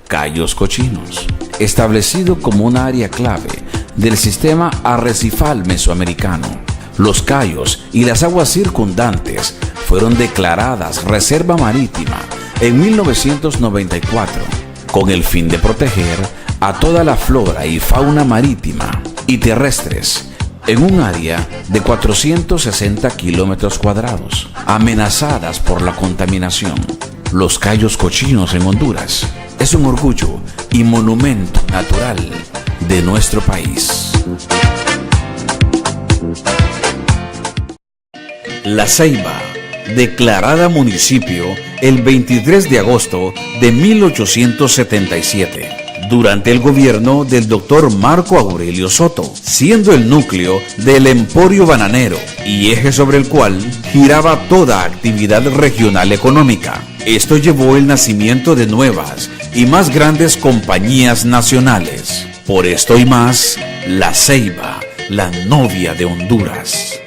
Cayos Cochinos, establecido como un área clave del sistema arrecifal mesoamericano. Los cayos y las aguas circundantes fueron declaradas reserva marítima en 1994 con el fin de proteger a toda la flora y fauna marítima y terrestres en un área de 460 kilómetros cuadrados, amenazadas por la contaminación. Los Cayos Cochinos en Honduras es un orgullo y monumento natural de nuestro país. La Ceiba, declarada municipio el 23 de agosto de 1877, durante el gobierno del doctor Marco Aurelio Soto, siendo el núcleo del emporio bananero y eje sobre el cual giraba toda actividad regional económica. Esto llevó el nacimiento de nuevas y más grandes compañías nacionales. Por esto y más, La Ceiba, la novia de Honduras.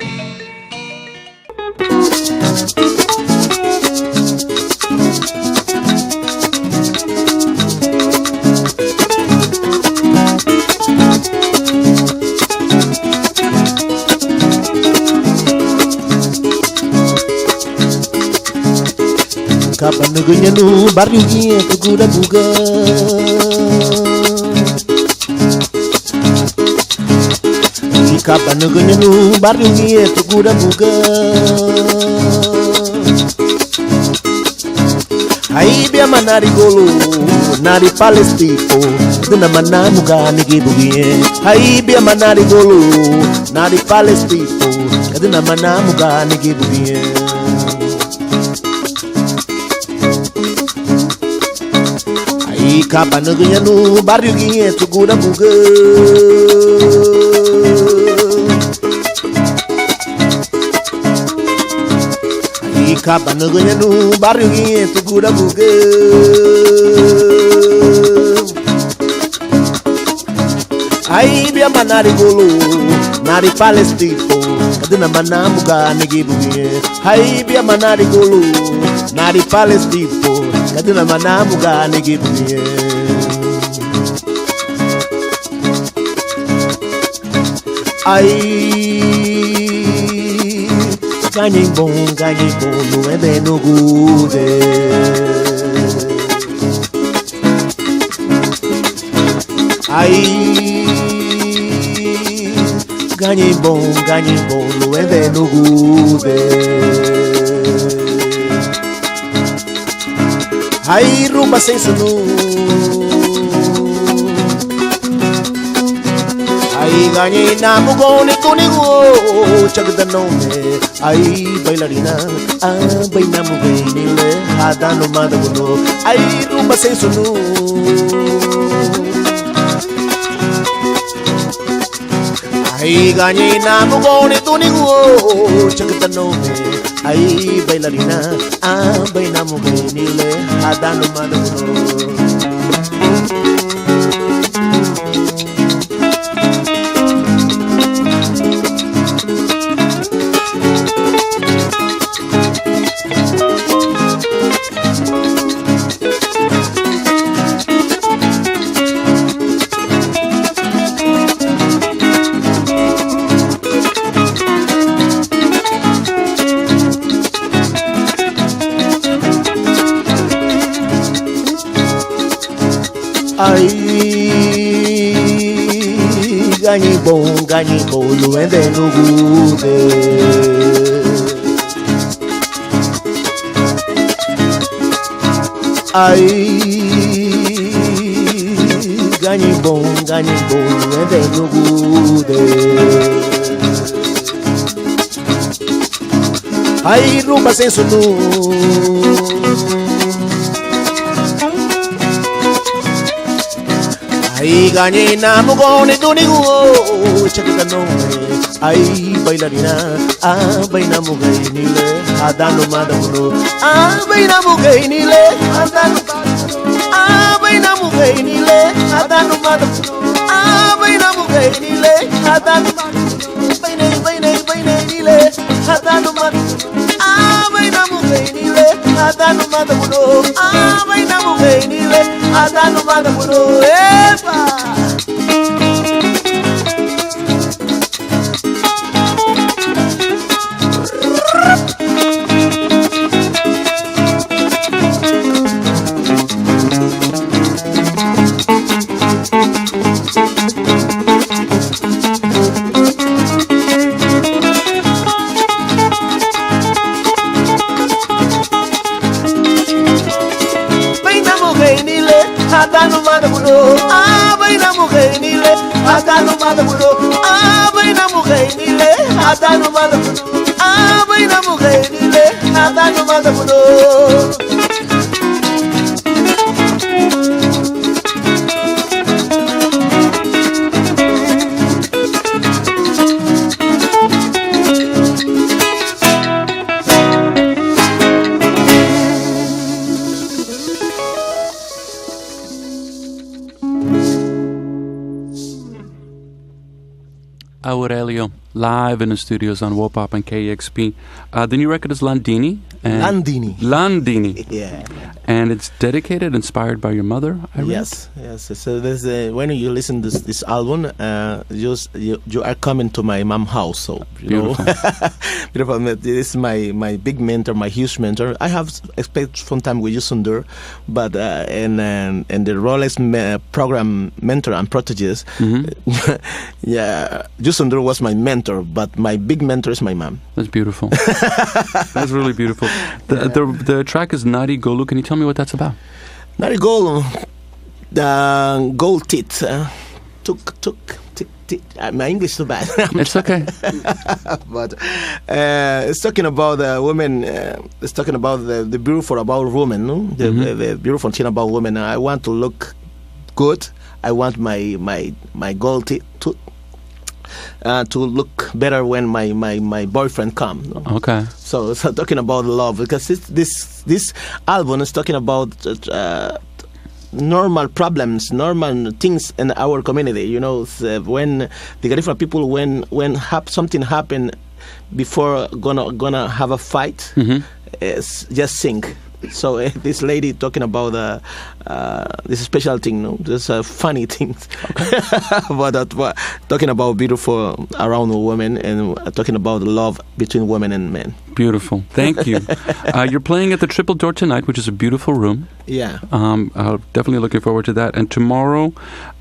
Kapan negenya no barrio gie kugura buga Kapan negenya no barrio gie kugura buga Ai bia manari golo nari palestipo dena manamu gani gibugie Ai bia manari golo nari palestipo dena manamu gani gibugie Kapan negenya no barrio gie kugura buga Kapan negenya no barrio gie kugura buga Ai bia manari golo nari palestipo kadena manamu gani gibugie Ai bia manari golo nari palestipo kadena manamu gani gibugie Ai ganhei bom, não é bem no gude Ai ganhei bom, não é bem no gude Ai rumba sem sonu Ai ganhei na mugone comigo chagda nome Ai bailarina baina mugainile hadano madaguno Ai rumba sem sonu Ai ganhei na mugone comigo chagda nome Ai bailarina baina mugainile hadano madaguno Ai ganhei bom, não é bem no gude Ai ganhei bom, não é bem no gude Ai rumba sem sonu Ai ganhei na mugone comigo chagda nome Ai bailarina baina mugainile hadano madaguno baina mugainile hadano baina mugainile hadano madaguno baina mugainile hadano baina nile hadano madaguno baina mugainile hadano manda mudo, vaina mujer nile, atano manda mudo, epa. Atano manda mudo, vaina mujer nile, atano manda mudo, vaina mujer nile, atano manda mudo, vaina mujer nile, atano manda mudo. Aurelio, live in the studios on Wopop and KXP. The new record is Landini. Landini. Yeah. And it's dedicated, inspired by your mother, I read? Yes. So there's when you listen to this album, you are coming to my mom house. So Beautiful. Beautiful. This is my big mentor, my huge mentor. I have spent some time with Yusundur, but and the Rolex program mentor and proteges. Mm-hmm. Yeah, Yusundur was my mentor, but my big mentor is my mom. That's beautiful. That's really beautiful. The track is Nari Golu. Can you tell me what that's about? Nari Golu, the gold teeth. My English is so bad. It's okay. But it's talking about women. It's talking about the beautiful about women. No? The beautiful thing about women. I want to look good. I want my gold teeth to look better when my boyfriend come. No? Okay. So talking about love, because this album is talking about normal problems, normal things in our community. You know, when the different people when something happen before gonna have a fight, just sing. So this lady talking about this special thing, no, this funny things, but talking about beautiful around women and talking about love between women and men. Beautiful. Thank you. You're playing at the Triple Door tonight, which is a beautiful room. Yeah. Definitely looking forward to that. And tomorrow,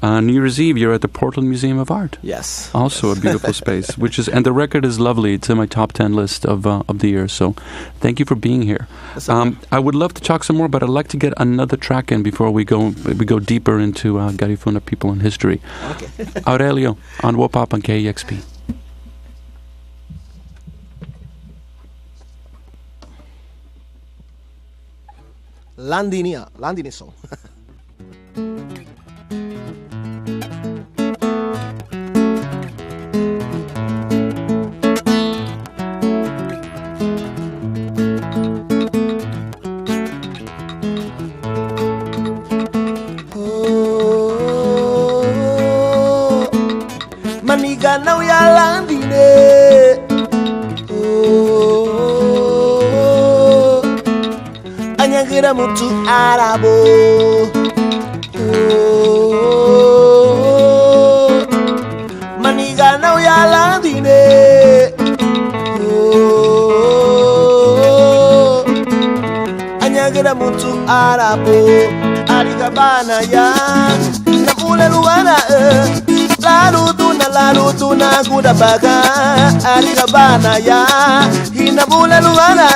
New Year's Eve, you're at the Portland Museum of Art. Yes. Also a beautiful space, and the record is lovely. It's in my top 10 list of the year. So, thank you for being here. I would love to talk some more, but I'd like to get another track in before we go deeper into Garifuna people and history. Okay. Aurelio on Wopop and KEXP. Landini song. Maniga now ya landine. Anyagira mutu arabo. Maniga now ya landine. Anyagira mutu arabo. Arigabana ya namule luana lalu tuna kuda baga arigabana ya hinabule luana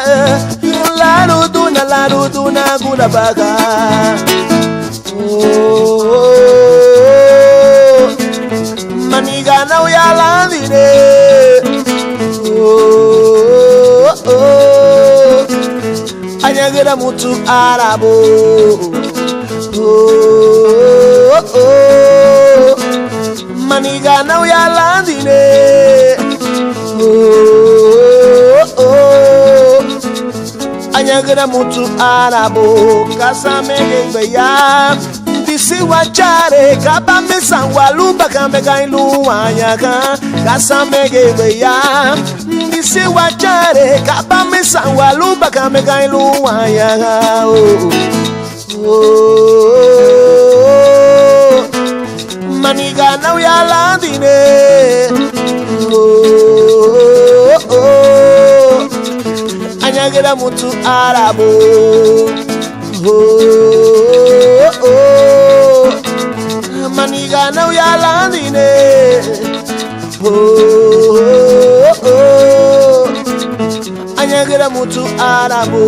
lalu tuna kuda baga maniga na ya landine anyagira mutu arabo maniga now ya landine. Anyagira mutu arabo kasame beya Mbisi wachare kaba mesangwa luba kamega iluwanyaka kasamege beya. Mbisi wachare kaba mesangwa luba kamega iluwanyaka. Maniga na uyalandine. Anyagera mutu arabo. Maniga na uyalandine. Anyagera mutu arabo.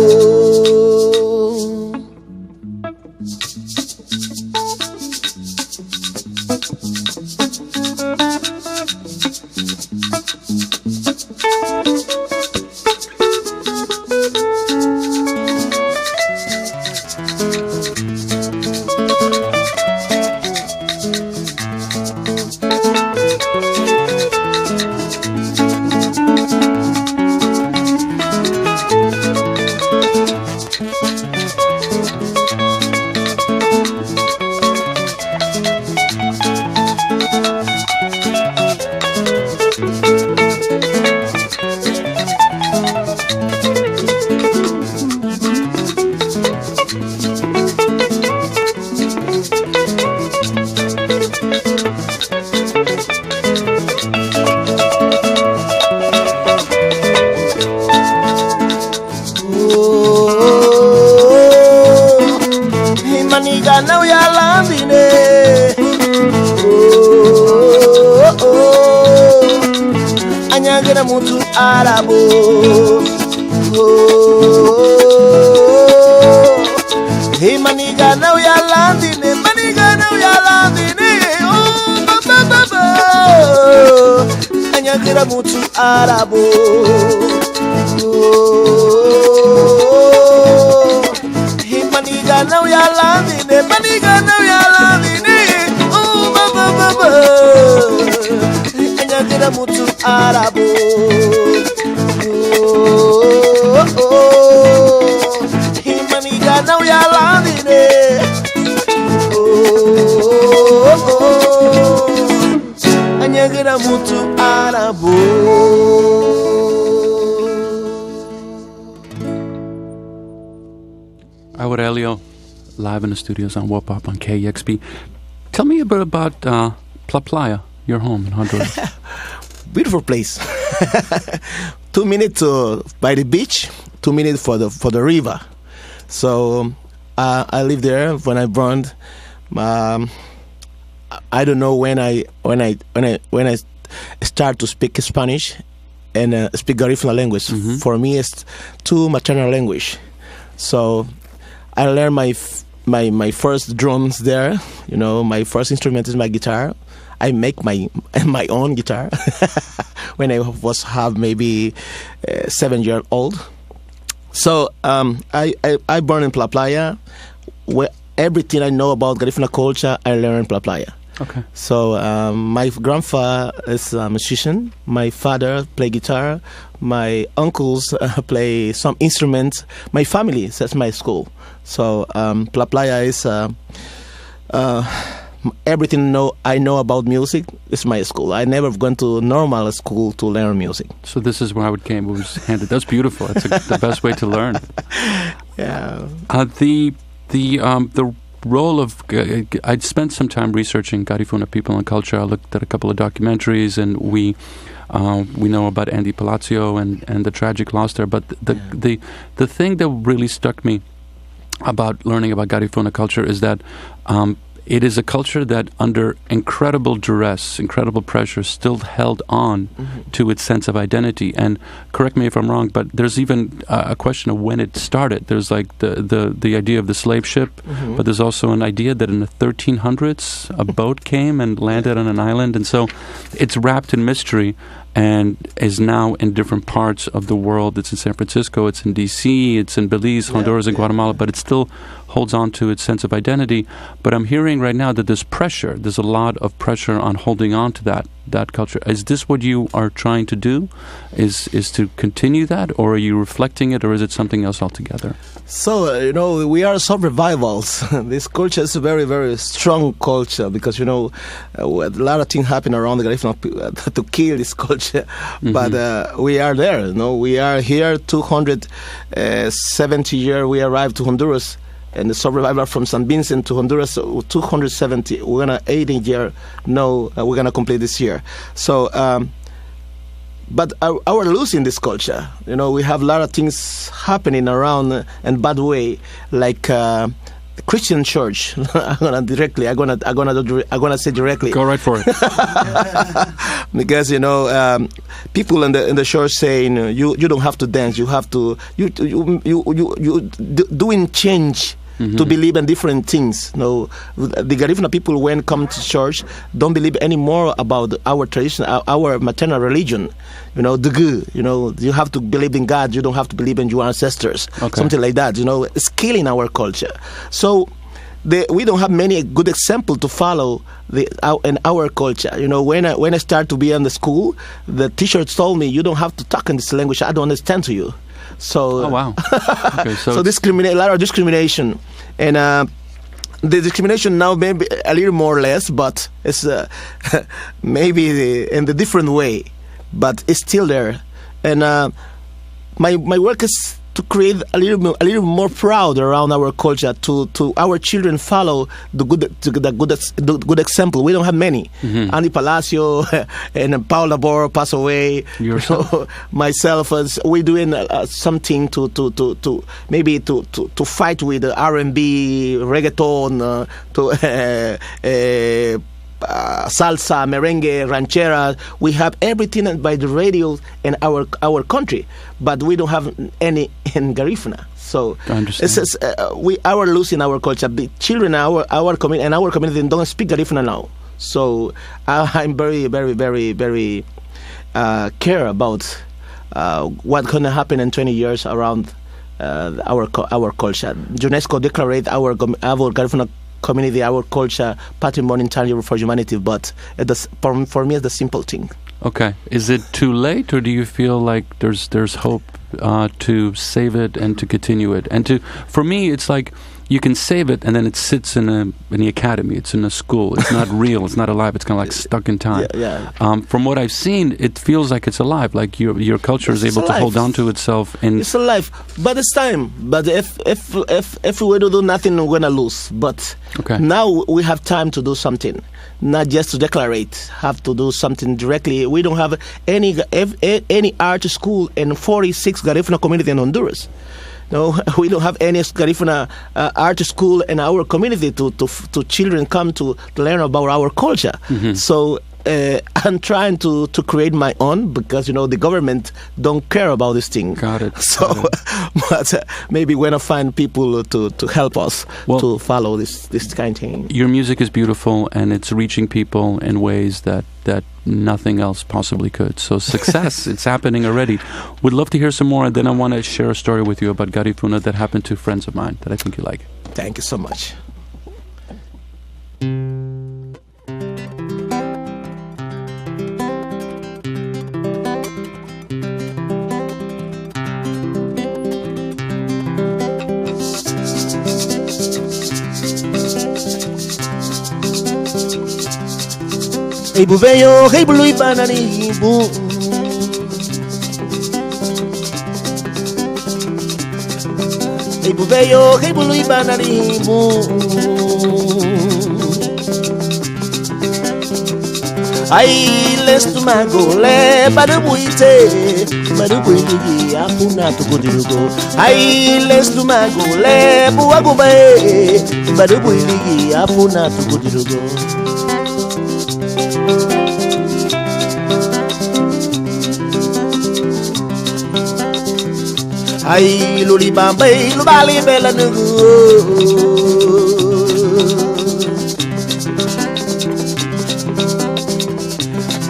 Maniga na uyalandine. Anyagera mutu arabo. Hey maniga na uyalandine. Maniga na uyalandine. Anyagera mutu arabo. Maniga na uyalandine, maniga na uyalandine. Oh baba, anyagera mutu arabo. Maniga na uyalandine. Anyagera mutu arabo. Aurelio, live in the studios on Warp Up on KEXP. Tell me a bit about La Playa, your home in Honduras. Beautiful place. 2 minutes by the beach, 2 minutes for the river. So I live there when I born. I don't know when I start to speak Spanish and speak Garifuna language. Mm-hmm. For me, it's two maternal language. So I learned my first drums there. You know, my first instrument is my guitar. I make my own guitar when I was maybe 7 years old. So I born in La Playa, where everything I know about Garifuna culture I learned in La Playa. Okay. So my grandfather is a musician. My father play guitar. My uncles play some instruments. My family that's my school. So La Playa is everything I know about music is my school. I never gone to normal school to learn music. So this is where I came. It was handed. That's beautiful. That's the best way to learn. Yeah. The role of I'd spent some time researching Garifuna people and culture. I looked at a couple of documentaries, and we know about Andy Palacio and the tragic loss there. But the thing that really struck me about learning about Garifuna culture is that it is a culture that, under incredible duress, incredible pressure, still held on to its sense of identity. And correct me if I'm wrong, but there's even a question of when it started. There's like the idea of the slave ship, but there's also an idea that in the 1300s a boat came and landed on an island, and so it's wrapped in mystery and is now in different parts of the world. It's in San Francisco, it's in D.C., it's in Belize, Honduras, and Guatemala, but it still holds on to its sense of identity. But I'm hearing right now that there's a lot of pressure on holding on to that that culture. Is this what you are trying to do? Is to continue that, or are you reflecting it, or is it something else altogether? So, we are some revivals. This culture is a very, very strong culture because, a lot of things happen around the Garifuna to kill this culture. Mm-hmm. But we are there, we are here 270 years. We arrived to Honduras. And the survivor from San Vincent to Honduras, 270. We're gonna 80 year. No, we're gonna complete this year. So, but our losing this culture. We have a lot of things happening around in bad way, like Christian church. I'm gonna say directly. Go right for it. Because people in the church saying you don't have to dance. You have to you doing change. Mm-hmm. To believe in different things. The Garifuna people, when come to church, don't believe anymore about our tradition, our maternal religion. The good. You have to believe in God. You don't have to believe in your ancestors. Okay. Something like that. It's killing our culture. So we don't have many good examples to follow in our culture. When I start to be in the school, the teacher told me, you don't have to talk in this language. I don't understand to you. So, oh wow! Okay, so a lot of discrimination, and the discrimination now maybe a little more or less, but it's maybe in the different way, but it's still there. And my work is to create a little more proud around our culture, to our children follow the good example. We don't have many. Mm-hmm. Andy Palacio and Paul Labor passed away. Myself, we're doing something to maybe to fight with the R&B, reggaeton, salsa, merengue, ranchera. We have everything by the radio in our country, but we don't have any in Garifuna. So it's we are losing our culture. The children, our community don't speak Garifuna now. So I'm very, very, very, very care about what's gonna happen in 20 years around our culture. UNESCO declared our Garifuna community, our culture, patrimony intangible for humanity, but for me, it's the simple thing. Okay. Is it too late, or do you feel like there's hope to save it and to continue it? And for me, it's like you can save it, and then it sits in the academy. It's in a school. It's not real. It's not alive. It's kind of like stuck in time. Yeah. From what I've seen, it feels like it's alive. Like your culture is able to hold on to itself. It's alive, but it's time. But if we don't do nothing, we're gonna lose. But now we have time to do something, not just to declarate. Have to do something directly. We don't have any art school in 46 Garifuna community in Honduras. No, we don't have any Garifuna art school in our community to children come to learn about our culture. Mm-hmm. So I'm trying to create my own, because the government don't care about this thing. Got it. So, but maybe when I find people to help us to follow this kind of thing. Your music is beautiful, and it's reaching people in ways that nothing else possibly could. So success, it's happening already. Would love to hear some more, and then I want to share a story with you about Garifuna that happened to friends of mine that I think you like. Thank you so much. Hey buveyo, hey blue banani bu. Hey buveyo, hey blue banani bu. Ay les tumago le badabuite, badabuini apuna tukodirugo. Ay les tumago le buagobe, badabuini apuna tukodirugo. Ay luli bambay lubali bela nugu.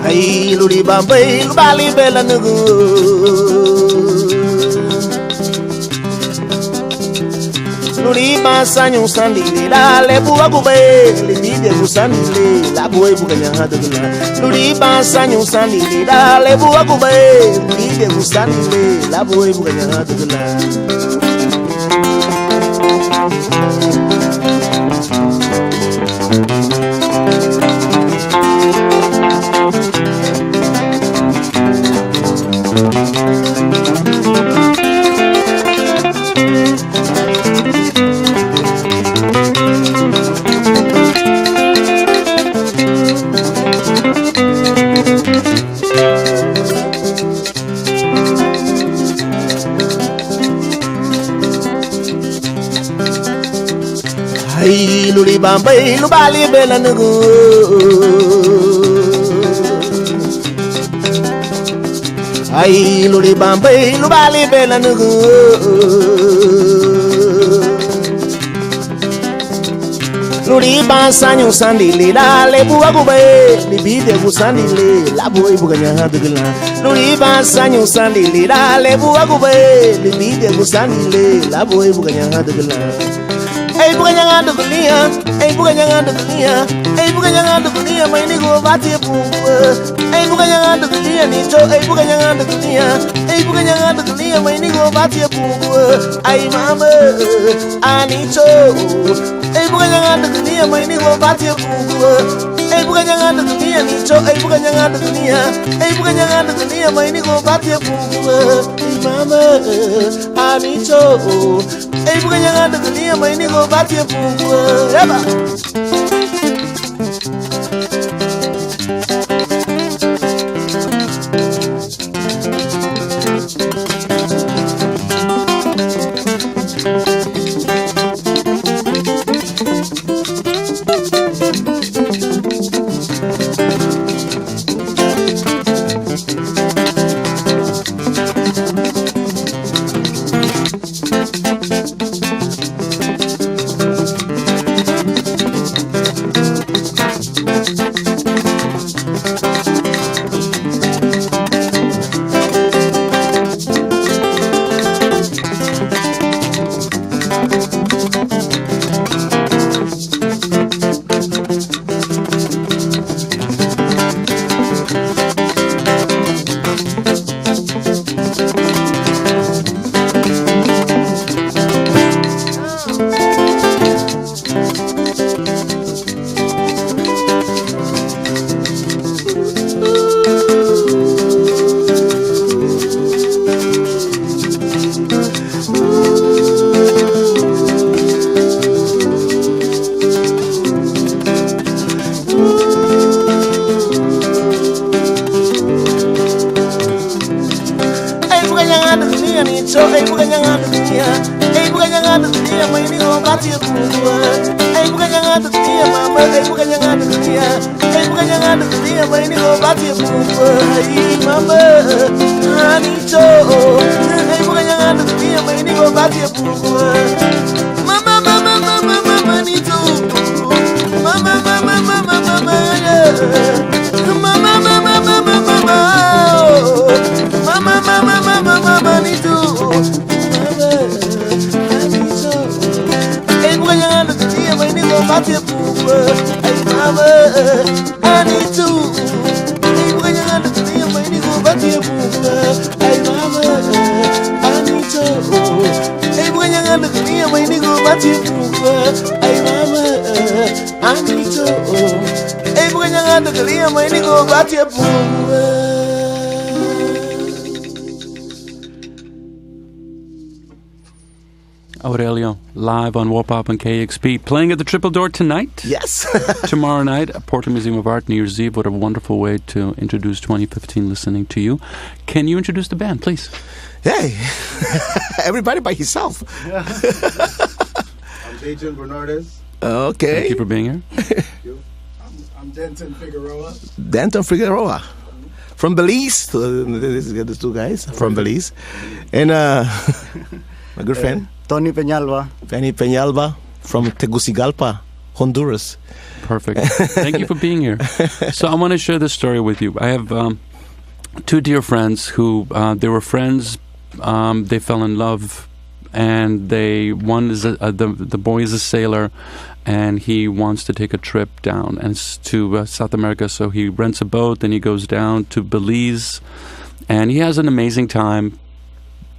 Ay luli bambay lubali bela nugu. Luli basanyo sandile la lebu agube libide kusandile la boy buganya hadugla Luli basanyo sandile la lebu agube libide kusandile la boy buganya hadugla Hey, Luli Bambay, Lubali Belanugu. Hey, Luli Bambay, Lubali Belanugu. Luli Basanyo Sandile, la Lebu Agube, Libide Busandile, la Boy Buganya Hadugla. Luli Basanyo Sandile, la Lebu Agube, Libide Busandile, la Boy Buganya Hadugla. Hey, buganya ndugulia, hey, buganya ndugulia, hey, buganya ndugulia, my nigga bati pupu. Hey, buganya ndugulia, nicho, hey, buganya ndugulia, hey, buganya ndugulia, my nigga bati pupu. Ay mama, anicho. Hey, buganya ndugulia, my nigga bati pupu. Hey, buganya ndugulia, nicho, hey, buganya ndugulia, hey, buganya ndugulia, my nigga bati pupu. Ay mama, anicho. Hey, buganya ndugulia, my nigga bati pupu. Eba. Aurelio, live on Wopop and KXP, playing at the Triple Door tonight. Yes. Tomorrow night at Porto Museum of Art, New Year's Eve. What a wonderful way to introduce 2015 listening to you. Can you introduce the band, please? Hey, everybody by himself. Yeah. I'm Dejan Bernardes. Okay. Thank you for being here. Thank you. I'm Denton Figueroa. Denton Figueroa. From Belize. These two guys from Belize. And my good friend. Tony Peñalba. Fanny Peñalba from Tegucigalpa, Honduras. Perfect. Thank you for being here. So I want to share this story with you. I have two dear friends who, they were friends. They fell in love and one is the boy is a sailor, and he wants to take a trip down to South America. So he rents a boat, and he goes down to Belize, and he has an amazing time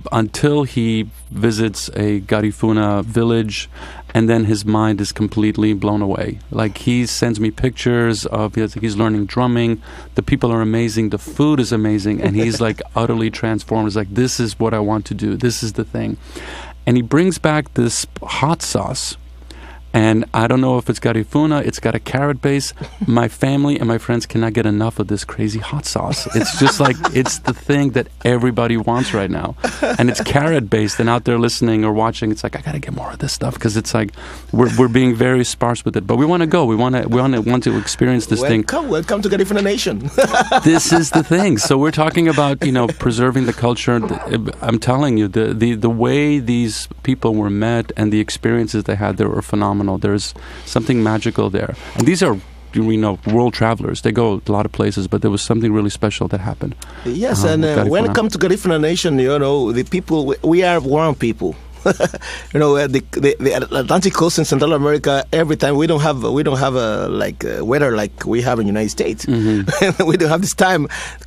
until he visits a Garifuna village, and then his mind is completely blown away. Like, he sends me pictures of he's learning drumming. The people are amazing. The food is amazing, and he's like utterly transformed. He's like, this is what I want to do. This is the thing. And he brings back this hot sauce. And I don't know if it's Garifuna, it's got a carrot base. My family and my friends cannot get enough of this crazy hot sauce. It's just like, it's the thing that everybody wants right now. And it's carrot based, and out there listening or watching, it's like, I got to get more of this stuff, because it's like, we're being very sparse with it. But we want to go. We want to experience this thing. Welcome to Garifuna Nation. This is the thing. So we're talking about, preserving the culture. I'm telling you, the way these people were met and the experiences they had, they were phenomenal. There's something magical there. And these are, world travelers. They go a lot of places, but there was something really special that happened. Yes, and when it comes to Garifuna Nation, the people, we are warm people. The Atlantic coast in Central America, every time we don't have weather like we have in the United States. Mm-hmm. We don't have this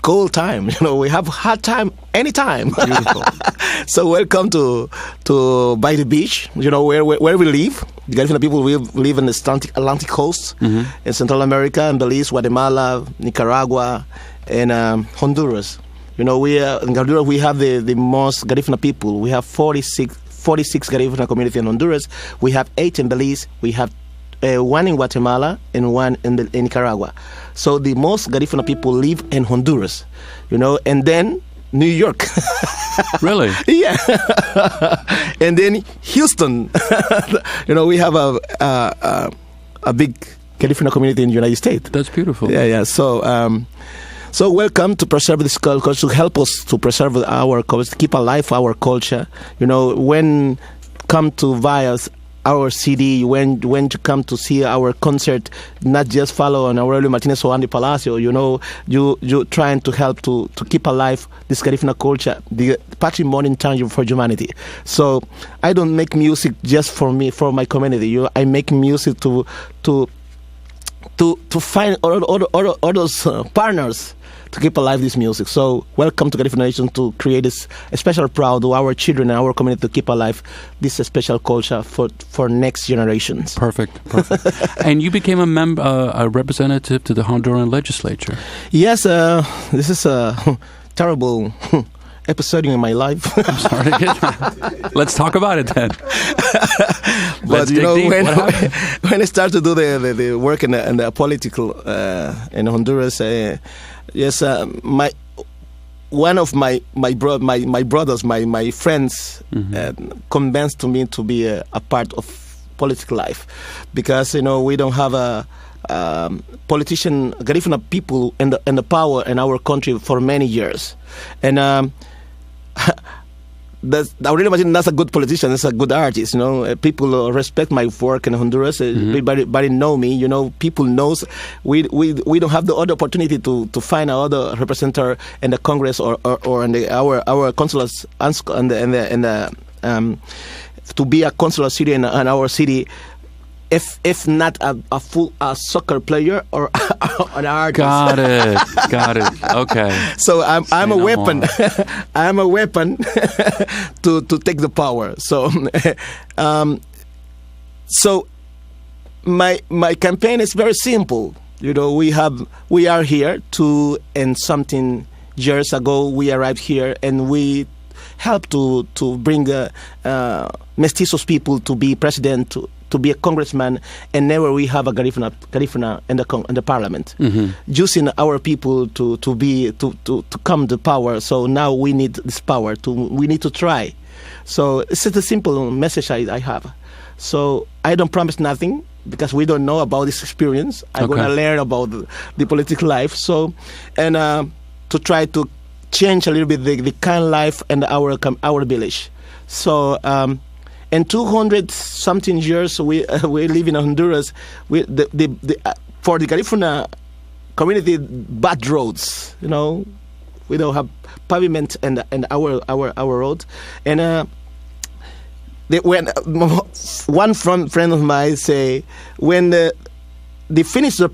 cold time. We have hot time anytime. Beautiful. So welcome to by the beach. Where we live. The Garifuna people live in the Atlantic coast, mm-hmm. in Central America, in Belize, Guatemala, Nicaragua, and Honduras. In Honduras we have the most Garifuna people. We have 46 Garifuna community in Honduras. We have 8 in Belize. We have 1 in Guatemala and 1 in Nicaragua. So the most Garifuna people live in Honduras, and then New York. Really? Yeah. And then Houston. We have a big Garifuna community in the United States. That's beautiful. Yeah. So welcome to preserve this culture, to help us to preserve our culture, to keep alive our culture. When come to via our CD, when you come to see our concert, not just follow on Aurelio Martinez or Andy Palacio, you trying to help to keep alive this Garifuna culture, the patrimony intangible for humanity. So I don't make music just for me, for my community. I make music to find all those partners to keep alive this music. So welcome to Garifuna Nation, to create this special proud to our children and our community, to keep alive this special culture for next generations. Perfect. And you became a representative to the Honduran legislature. Yes, this is a terrible episode in my life. I'm sorry to hear that. Let's talk about it then. But when I started to do the work in the political in Honduras, yes, one of my brothers, my friends, mm-hmm. Convinced me to be a part of political life, because we don't have a politician, Garifuna people in the power in our country for many years, and I really imagine that's a good politician. That's a good artist. People respect my work in Honduras. Mm-hmm. Everybody know me. People knows we don't have the other opportunity to find another representative in the Congress or in our consulates and to be a consular city in our city. If not a full soccer player or an artist. Got it. Okay. So I'm a weapon. I'm a weapon to take the power. So so my campaign is very simple. We are here and something years ago we arrived here, and we helped to bring mestizos people to be president, to be a congressman, and never we have a Garifuna in the parliament, mm-hmm. using our people to come to power. So now we need this power. We need to try. So it's just a simple message I have. So I don't promise nothing, because we don't know about this experience. I'm going to learn about the political life. So and to try to change a little bit the kind of life in our village. So. In 200 something years we live in Honduras. For the Garifuna community, bad roads. We don't have pavement and our road. And when one friend of mine say when the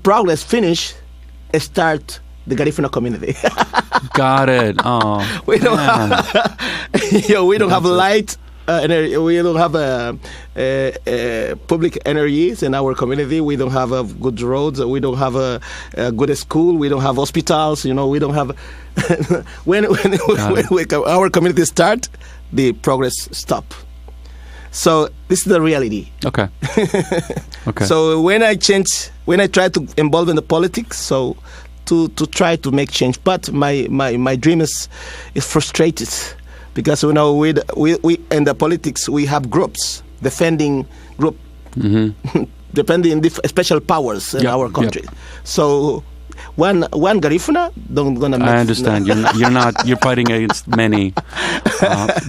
progress finish, start the Garifuna community. Got it. Oh, we don't have, we don't have light. We don't have public energies in our community. We don't have good roads. We don't have a good school. We don't have hospitals. We don't have. when our community start, the progress stop. So this is the reality. Okay. Okay. So when I try to involve in the politics, so to try to make change, but my dream is frustrated. Because we in the politics we have groups defending depending on special powers in our country. Yep. So one Garifuna don't gonna. I understand. You're fighting against many.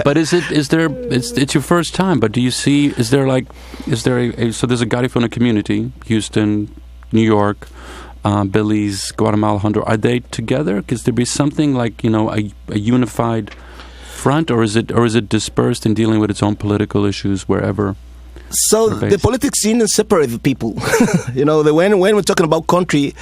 But it's your first time. But do you see? So there's a Garifuna community, Houston, New York, Belize, Guatemala, Honduras. Are they together? Could there be something like a unified front, or is it dispersed in dealing with its own political issues wherever? So the politics scene separate people. When we're talking about countries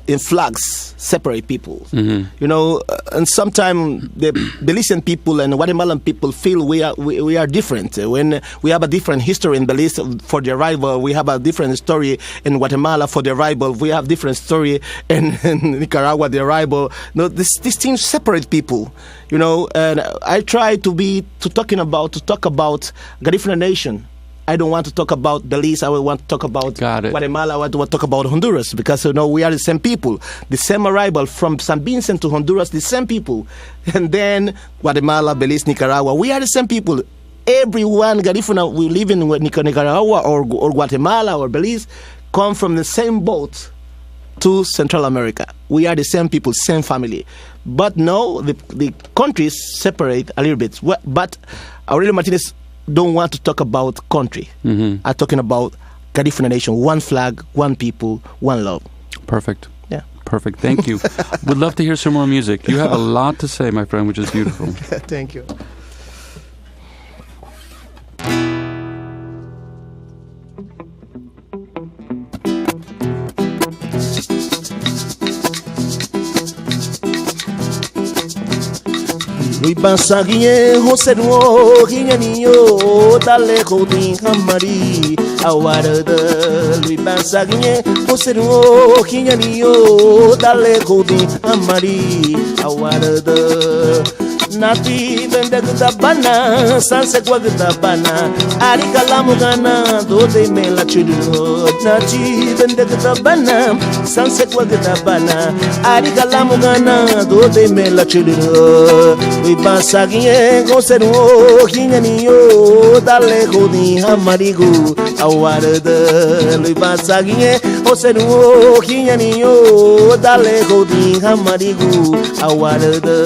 in flags separate people. And sometimes the Belizean people and Guatemalan people feel we are different. When we have a different history in Belize for the arrival, we have a different story in Guatemala for the arrival. We have different story in Nicaragua the arrival. These things separate people. And I try to talk about Garifuna nation. I don't want to talk about Belize. I want to talk about Guatemala. I want to talk about Honduras because we are the same people. The same arrival from San Vincent to Honduras, the same people. And then Guatemala, Belize, Nicaragua, we are the same people. Everyone, Garifuna, we live in Nicaragua or Guatemala or Belize, come from the same boat to Central America. We are the same people, same family. But no, the countries separate a little bit. But Aurelio Martinez don't want to talk about country. I'm talking about Garifuna nation, one flag, one people, one love. Perfect. Yeah. Perfect. Thank you. Would love to hear some more music. You have a lot to say, my friend, which is beautiful. Thank you. Lui basagie Jose nuo hinyaniyo dale kodin hamari awarada lui basagie Jose nuo hinyaniyo dale kodin hamari awarada Nati vendegda bana sanse gwagda bana ari kalamu gana do de mela chidu Nati vendegda bana sanse gwagda bana ari kalamu gana do de mela chidu We basagie Jose nuo hinyaniyo dale kodin hamarigu awarada lui basagie Jose nuo hinyaniyo dale kodin hamarigu awarada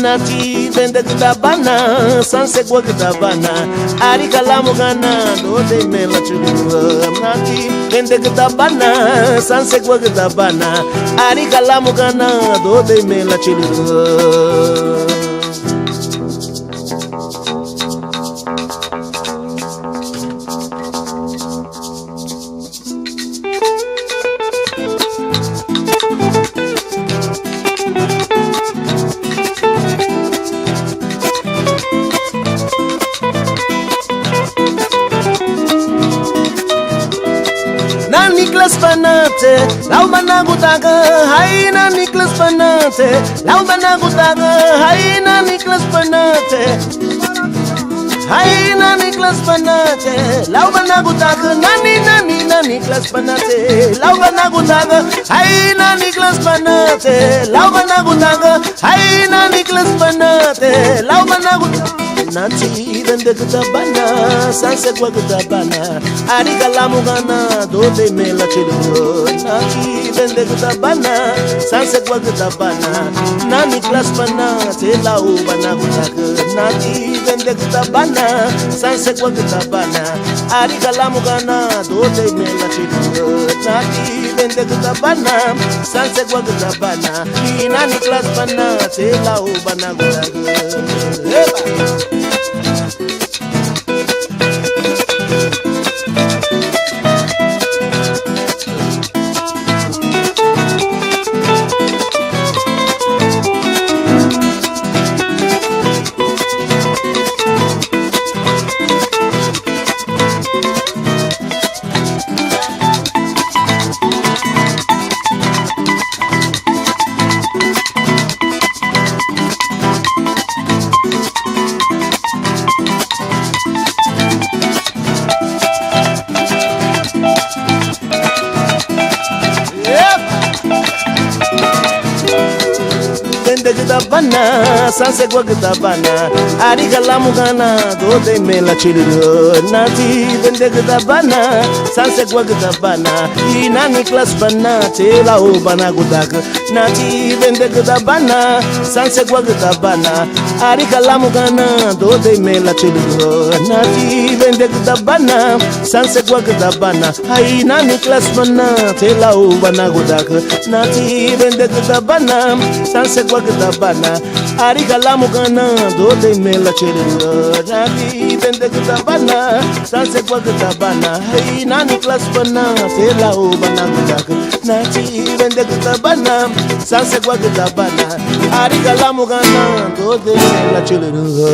Nati vendegda bana sanse gwagda bana ari kalamu gana do de mela chidu Nati vendegda bana sanse gwagda bana ari kalamu gana do de mela chidu Niklas Banate, Laubana Gutaga, Haina Niklas Banate, Laubana Gutaga, Haina Niklas Banate, Haina Niklas Banate, Laubana Gutaga, Nani Niklas Banate, Laubana Gutaga, Haina Niklas Banate, Laubana Gutaga, Haina Niklas Banate, Laubana Gutaga. Nati vendegda bana sanse gwagda bana ari kalamu gana do de mela chidu Nati vendegda bana sanse gwagda bana nani class bana te lau bana gutaga Nati vendegda bana sanse gwagda bana ari kalamu gana do de mela chidu Nati vendegda bana sanse gwagda bana nani class bana te lau bana gutaga vende que da bana, sanse gua que da bana. Ariga la mugana, do de me la chilido. Nati vende que da bana, sanse gua que da bana. Y nani class bana, te la o bana gudak. Nati vende que da bana, sanse gua que da bana. Ariga la mugana, do de me la chilido. Nati vende que da bana, sanse gua que da bana. Ay nani class bana, te la o bana gudak. Nati vende que da bana, sanse gua que da bana. Ariga la mugana, do de me la chilido. Nati vende que da bana, sanse gua que da bana. Ay nani class bana, te la o bana gudak. Nati vende que da bana, sanse gua que da bana. Ariga la mugana, do de me la chilido.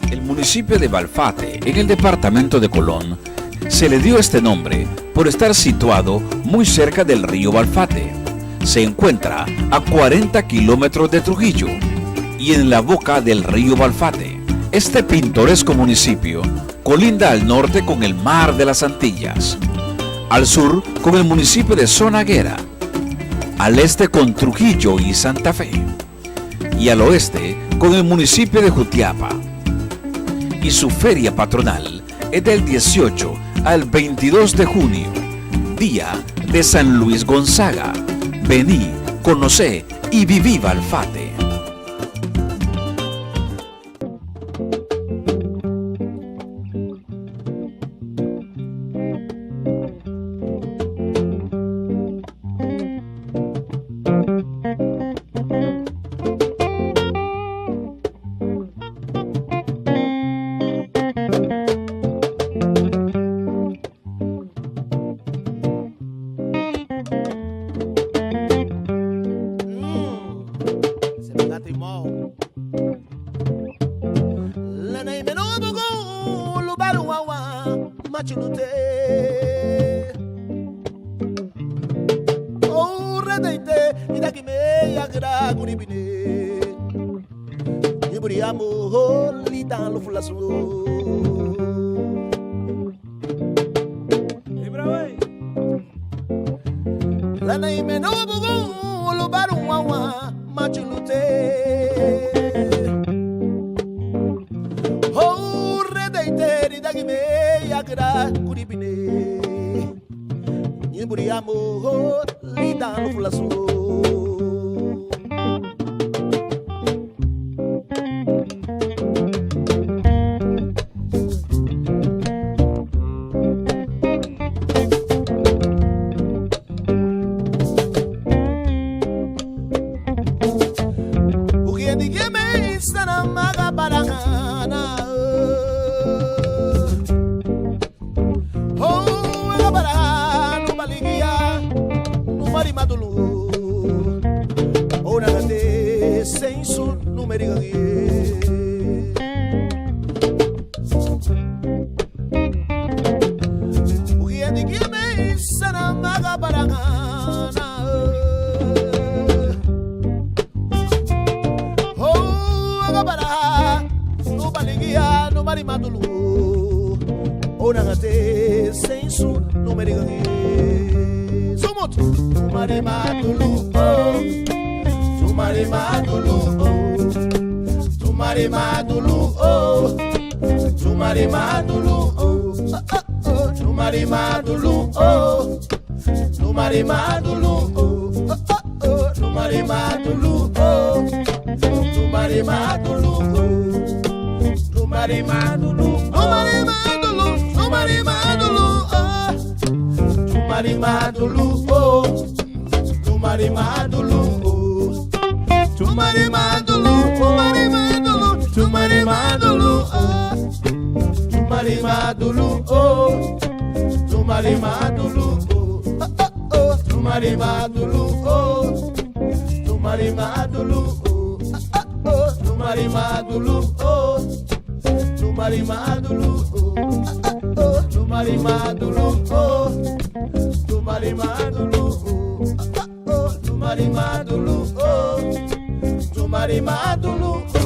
El municipio de Balfate, en el departamento de Colón, se le dio este nombre por estar situado muy cerca del río Balfate. Se encuentra a 40 kilómetros de Trujillo y en la boca del río Balfate. Este pintoresco municipio colinda al norte con el mar de las Antillas, al sur con el municipio de Zonaguera, al este con Trujillo y Santa Fe, y al oeste con el municipio de Jutiapa. Y su feria patronal es del 18 al 22 de junio, día de San Luis Gonzaga. Vení, conocé y viví Balfate. Tumari madulu, oh. Tumari madulu, oh. Tumari madulu, oh. Tumari madulu, oh.